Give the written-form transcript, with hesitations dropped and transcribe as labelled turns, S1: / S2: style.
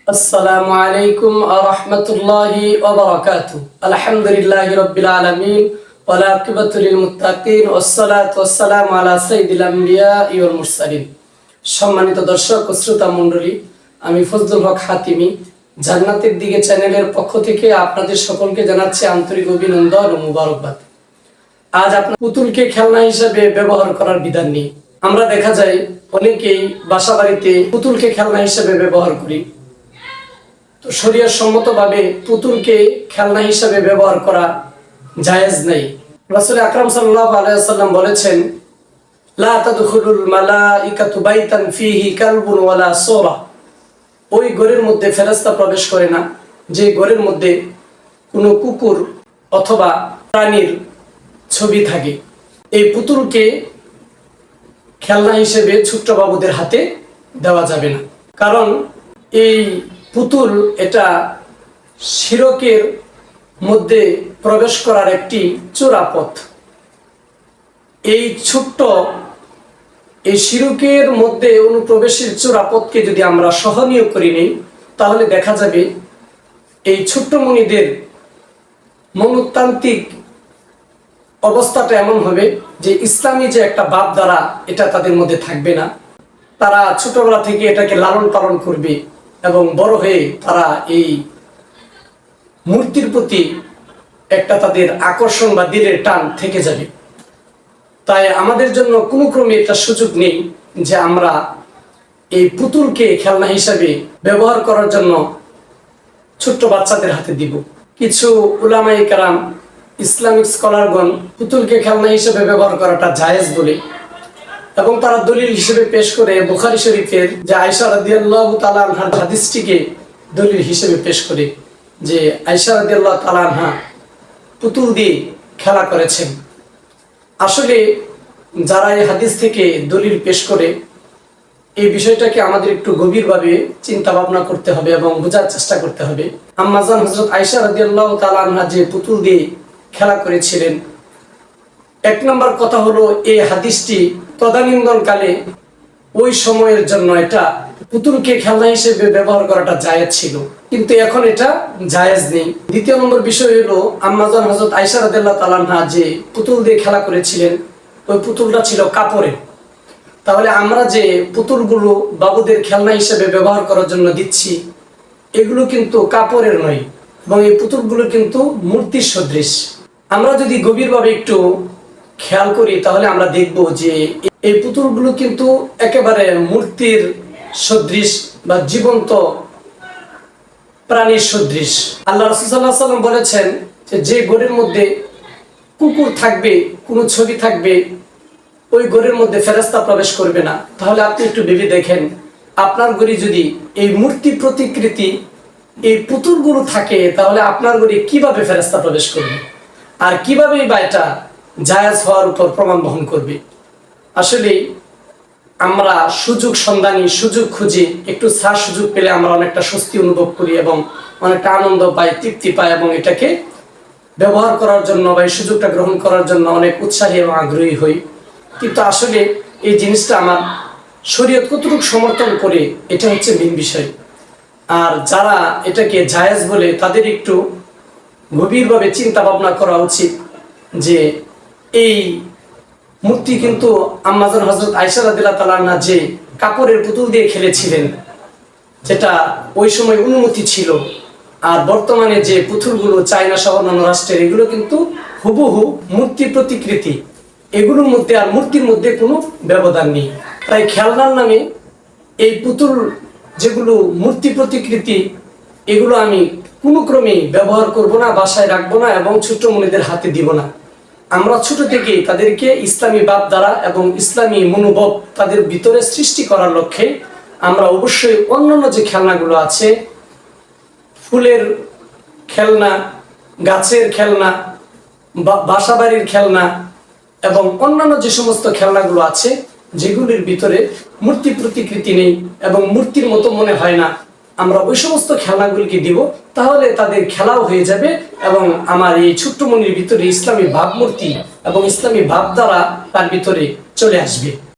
S1: আসসালামু আলাইকুম ওয়া রাহমাতুল্লাহি ওয়া বারাকাতুহু। আলহামদুলিল্লাহি রাব্বিল আলামিন ওয়াল আকিবাতু লিল মুত্তাকিন ওয়াসসালাতু ওয়াসসালামু আলা সাইয়্যিদিল আমবিয়াই ওয়াল মুরসালিন। সম্মানিত দর্শক ও শ্রোতা মণ্ডলী, আমি ফজলুল হক হাতিমি জান্নাতের দিকে চ্যানেলের পক্ষ থেকে আপনাদের সকলকে জানাচ্ছি আন্তরিক অভিনন্দন ও মুবারকবাদ। আজ আপনার পুতুলকে খেলনা হিসেবে ব্যবহার করার বিধান নিয়ে আমরা দেখা যায় অনেকেই বাসাবাড়িতে পুতুলকে খেলনা হিসেবে ব্যবহার করি। তো শরীয়ত সম্মতভাবে পুতুলকে খেলনা হিসেবে ব্যবহার করা জায়েজ নেই। রাসূল আকরাম সাল্লাল্লাহু আলাইহি ওয়াসাল্লাম বলেছেন, লা তাদখুলুল মালাইকাতু বাইতান ফীহি কালবুন ওয়ালা সূরা। ওই ঘরের মধ্যে ফেরেশতা প্রবেশ করে না যে ঘরের মধ্যে কোনো কুকুর অথবা প্রাণীর ছবি থাকে। এই পুতুলকে খেলনা হিসেবে ছোট্ট বাবুদের হাতে দেওয়া যাবে না, কারণ এই পুতুল এটা শিরকের মধ্যে প্রবেশ করার একটি চোরা পথ। এই ছোট্ট এই শিরকের মধ্যে অনুপ্রবেশের চোরা পথকে যদি আমরা সহনীয় করি নেই, তাহলে দেখা যাবে এই ছোট্ট মনিদের মনস্তান্ত্রিক অবস্থাটা এমন হবে যে ইসলামী যে একটা ভাবধারা এটা তাদের মধ্যে থাকবে না। তারা ছোটবেলা থেকে এটাকে লালন পালন করবে এবং বড় হয়ে তারা এই মূর্তির প্রতি একটা তাদের আকর্ষণ বা দিলের টান থেকে যাবে। তাই আমাদের জন্য কোনো ক্রমে এটা সুযোগ নেই যে আমরা এই পুতুলকে খেলনা হিসাবে ব্যবহার করার জন্য ছোট্ট বাচ্চাদের হাতে দিব। কিছু উলামায়ে কেরাম ইসলামিক স্কলারগণ পুতুলকে খেলনা হিসেবে ব্যবহার করাটা জায়েজ বলে এবং তারা দলিল হিসেবে পেশ করে বুখারী শরীফের যে আয়েশা রাদিয়াল্লাহু তাআলা আনহার হাদিসটিকে দলিল হিসেবে পেশ করে যে আয়েশা রাদিয়াল্লাহু তাআলা আনহা পুতুল দিয়ে খেলা করেছেন। আসলে যারা এই হাদিস থেকে দলিল পেশ করে এই বিষয়টাকে আমাদের একটু গভীরভাবে চিন্তা ভাবনা করতে হবে এবং বোঝার চেষ্টা করতে হবে। আম্মা জান হযরত আয়েশা রাদিয়াল্লাহু তাআলা আনহা যে পুতুল দিয়ে খেলা করেছিলেন, এক নম্বর কথা হলো এই হাদিসটি তদানীন্তনকালে ওই সময়ের জন্য এটা পুতুলকে খেলনা হিসেবে ব্যবহার করাটা জায়েজ ছিল, কিন্তু এখন এটা জায়েজ নেই। দ্বিতীয় নম্বর বিষয় হলো আম্মা জান হযরত আয়েশা রাদিয়াল্লাহু তাআলা আনহা যে পুতুল দিয়ে খেলা করেছিলেন ওই পুতুলটা ছিল কাপড়ের। তাহলে আমরা যে পুতুলগুলো বাবুদের খেলনা হিসেবে ব্যবহার করার জন্য দিচ্ছি এগুলো কিন্তু কাপড়ের নয় এবং এই পুতুলগুলো কিন্তু মূর্তির সদৃশ। আমরা যদি গভীরভাবে একটু খেয়াল করি তাহলে আমরা দেখব যে এই পুতুলগুলো কিন্তু একেবারে মূর্তির সদৃশ বা জীবন্ত প্রাণীর সদৃশ। আল্লাহ রাসূল সাল্লাল্লাহু আলাইহি ওয়াসাল্লাম বলেছেন যে ঘরের মধ্যে কুকুর থাকবে, কোনো ছবি থাকবে, ওই ঘরের মধ্যে ফেরেশতা প্রবেশ করবে না। তাহলে আপনি একটু ভেবে দেখেন, আপনার ঘরে যদি এই মূর্তি প্রতিকৃতি এই পুতুলগুলো থাকে তাহলে আপনার ঘরে কিভাবে ফেরেশতা প্রবেশ করবে আর কিভাবে বা এটা জায়েজ হওয়ার উপর প্রমাণ বহন করবে। আসলে আমরা সুযোগ সন্ধানী, সুযোগ খুঁজি, একটু ছাড় সুযোগ পেলে আমরা অনেকটা স্বস্তি অনুভব করি এবং অনেকটা আনন্দ পাই, তৃপ্তি পাই এবং এটাকে ব্যবহার করার জন্য বা এই সুযোগটা গ্রহণ করার জন্য অনেক উৎসাহী এবং আগ্রহী হই। কিন্তু আসলে এই জিনিসটা আমার শরীয়ত কতটুকু সমর্থন করে এটা হচ্ছে মেইন বিষয়। আর যারা এটাকে জায়েজ বলে তাদের একটু গভীরভাবে চিন্তা ভাবনা করা উচিত যে এই মূর্তি কিন্তু আম্মা জান হযরত আয়েশা রাদিয়াল্লাহু তাআলা আনহা যে কাপড়ের পুতুল দিয়ে খেলেছিলেন যেটা ওই সময় অনুমতি ছিল, আর বর্তমানে যে পুতুলগুলো চায়না সহ অন্যান্য রাষ্ট্রের এগুলো কিন্তু হুবহু মূর্তি প্রতিকৃতি, এগুলোর মধ্যে আর মূর্তির মধ্যে কোনো ব্যবধান নেই। তাই খেলনার নামে এই পুতুল যেগুলো মূর্তি প্রতিকৃতি এগুলো আমি কোনো ক্রমেই ব্যবহার করব না, বাসায় রাখবো না এবং ছোট্ট মনিদের হাতে দিব না। আমরা ছোট থেকে তাদেরকে ইসলামী ভাবধারা এবং ইসলামী মনোভাব তাদের ভিতরে সৃষ্টি করার লক্ষ্যে আমরা অবশ্যই অন্যান্য যে খেলনাগুলো আছে, ফুলের খেলনা, গাছের খেলনা, বাসাবাড়ির খেলনা এবং অন্যান্য যে সমস্ত খেলনাগুলো আছে যেগুলির ভিতরে মূর্তি প্রতিকৃতি নেই এবং মূর্তির মতো মনে হয় না, আমরা ওই সমস্ত খেলনাগুলিকে দিব। তাহলে তাদের খেলাও হয়ে যাবে এবং আমার এই ছোট্ট মনির ভিতরে ইসলামী ভাবমূর্তি এবং ইসলামী ভাবধারা তার ভিতরে চলে আসবে।